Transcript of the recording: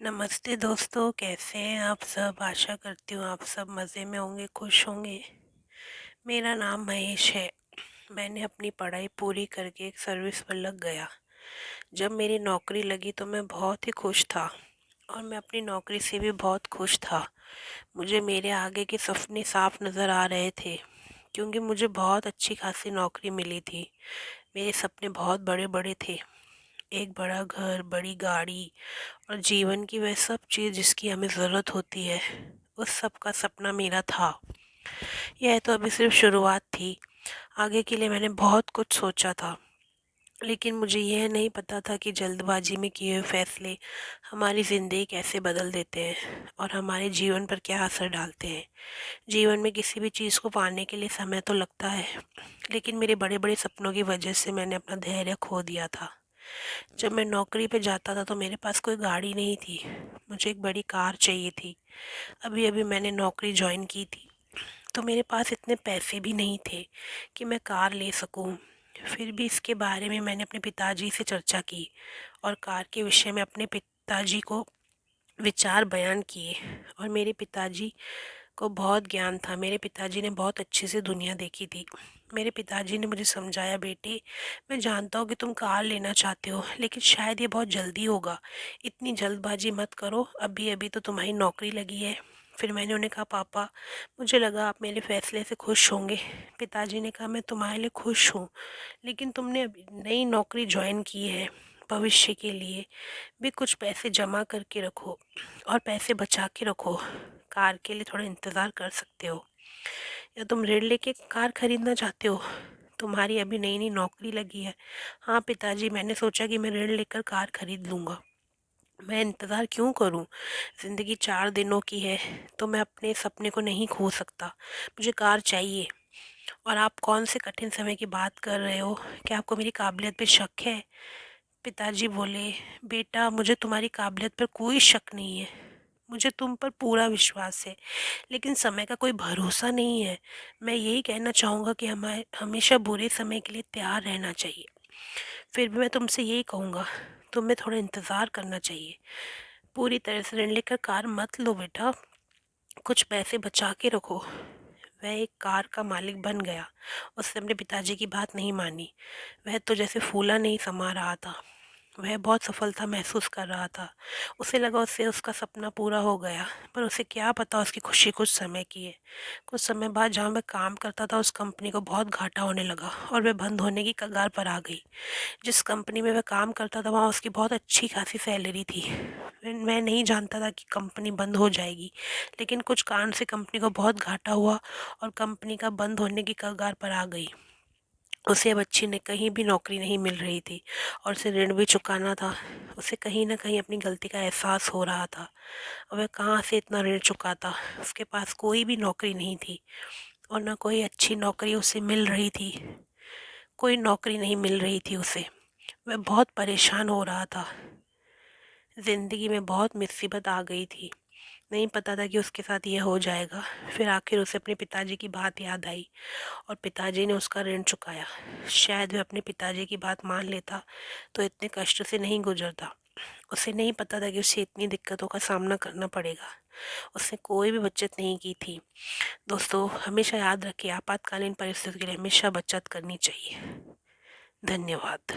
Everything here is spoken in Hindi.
नमस्ते दोस्तों, कैसे हैं आप सब। आशा करती हूँ आप सब मज़े में होंगे, खुश होंगे। मेरा नाम महेश है। मैंने अपनी पढ़ाई पूरी करके एक सर्विस पर लग गया। जब मेरी नौकरी लगी तो मैं बहुत ही खुश था और मैं अपनी नौकरी से भी बहुत खुश था। मुझे मेरे आगे के सपने साफ नज़र आ रहे थे क्योंकि मुझे बहुत अच्छी खासी नौकरी मिली थी। मेरे सपने बहुत बड़े बड़े थे। एक बड़ा घर, बड़ी गाड़ी और जीवन की वह सब चीज़ जिसकी हमें ज़रूरत होती है, उस सब का सपना मेरा था। यह तो अभी सिर्फ शुरुआत थी। आगे के लिए मैंने बहुत कुछ सोचा था, लेकिन मुझे यह नहीं पता था कि जल्दबाजी में किए हुए फैसले हमारी ज़िंदगी कैसे बदल देते हैं और हमारे जीवन पर क्या असर डालते हैं। जीवन में किसी भी चीज़ को पाने के लिए समय तो लगता है, लेकिन मेरे बड़े बड़े सपनों की वजह से मैंने अपना धैर्य खो दिया था। जब मैं नौकरी पे जाता था तो मेरे पास कोई गाड़ी नहीं थी। मुझे एक बड़ी कार चाहिए थी। अभी अभी मैंने नौकरी ज्वाइन की थी, तो मेरे पास इतने पैसे भी नहीं थे कि मैं कार ले सकूं। फिर भी इसके बारे में मैंने अपने पिताजी से चर्चा की और कार के विषय में अपने पिताजी को विचार बयान किए। और मेरे पिताजी को बहुत ज्ञान था। मेरे पिताजी ने बहुत अच्छे से दुनिया देखी थी। मेरे पिताजी ने मुझे समझाया, बेटे, मैं जानता हूँ कि तुम कार लेना चाहते हो, लेकिन शायद ये बहुत जल्दी होगा। इतनी जल्दबाजी मत करो, अभी अभी तो तुम्हारी नौकरी लगी है। फिर मैंने उन्हें कहा, पापा, मुझे लगा आप मेरे फैसले से खुश होंगे। पिताजी ने कहा, मैं तुम्हारे लिए खुश हूँ, लेकिन तुमने अभी नई नौकरी ज्वाइन की है। भविष्य के लिए भी कुछ पैसे जमा करके रखो और पैसे बचा के रखो। कार के लिए थोड़ा इंतज़ार कर सकते हो, या तुम ऋण लेके कार खरीदना चाहते हो। तुम्हारी अभी नई नई नौकरी लगी है। हाँ पिताजी, मैंने सोचा कि मैं ऋण लेकर कार खरीद लूँगा। मैं इंतज़ार क्यों करूं? ज़िंदगी 4 दिनों की है, तो मैं अपने सपने को नहीं खो सकता। मुझे कार चाहिए। और आप कौन से कठिन समय की बात कर रहे हो? क्या आपको मेरी काबिलियत पे शक है? पिताजी बोले, बेटा, मुझे तुम्हारी काबिलियत पर कोई शक नहीं है। मुझे तुम पर पूरा विश्वास है, लेकिन समय का कोई भरोसा नहीं है। मैं यही कहना चाहूँगा कि हमें हमेशा बुरे समय के लिए तैयार रहना चाहिए। फिर भी मैं तुमसे यही कहूँगा, तुम्हें थोड़ा इंतज़ार करना चाहिए। पूरी तरह से ऋण लेकर कार मत लो बेटा, कुछ पैसे बचा के रखो। वह एक कार का मालिक बन गया। उसने अपने पिताजी की बात नहीं मानी। वह तो जैसे फूला नहीं समा रहा था। वह बहुत सफलता महसूस कर रहा था। उसे लगा उससे उसका सपना पूरा हो गया, पर उसे क्या पता उसकी खुशी कुछ समय की है। कुछ समय बाद जहाँ वह काम करता था उस कंपनी को बहुत घाटा होने लगा और वह बंद होने की कगार पर आ गई। जिस कंपनी में वह काम करता था वहाँ उसकी बहुत अच्छी खासी सैलरी थी। मैं नहीं जानता था कि कंपनी बंद हो जाएगी, लेकिन कुछ कारण से कंपनी को बहुत घाटा हुआ और कंपनी का बंद होने की कगार पर आ गई। उसे अब अच्छी ने कहीं भी नौकरी नहीं मिल रही थी और उसे ऋण भी चुकाना था। उसे कहीं ना कहीं अपनी गलती का एहसास हो रहा था। और वह कहाँ से इतना ऋण चुकाता? उसके पास कोई भी नौकरी नहीं थी और ना कोई अच्छी नौकरी उसे मिल रही थी। कोई नौकरी नहीं मिल रही थी उसे। वह बहुत परेशान हो रहा था। ज़िंदगी में बहुत मुसीबत आ गई थी। नहीं पता था कि उसके साथ ये हो जाएगा। फिर आखिर उसे अपने पिताजी की बात याद आई और पिताजी ने उसका ऋण चुकाया। शायद वह अपने पिताजी की बात मान लेता तो इतने कष्ट से नहीं गुजरता। उसे नहीं पता था कि उसे इतनी दिक्कतों का सामना करना पड़ेगा। उसने कोई भी बचत नहीं की थी। दोस्तों, हमेशा याद रखिए, आपातकालीन परिस्थिति के लिए हमेशा बचत करनी चाहिए। धन्यवाद।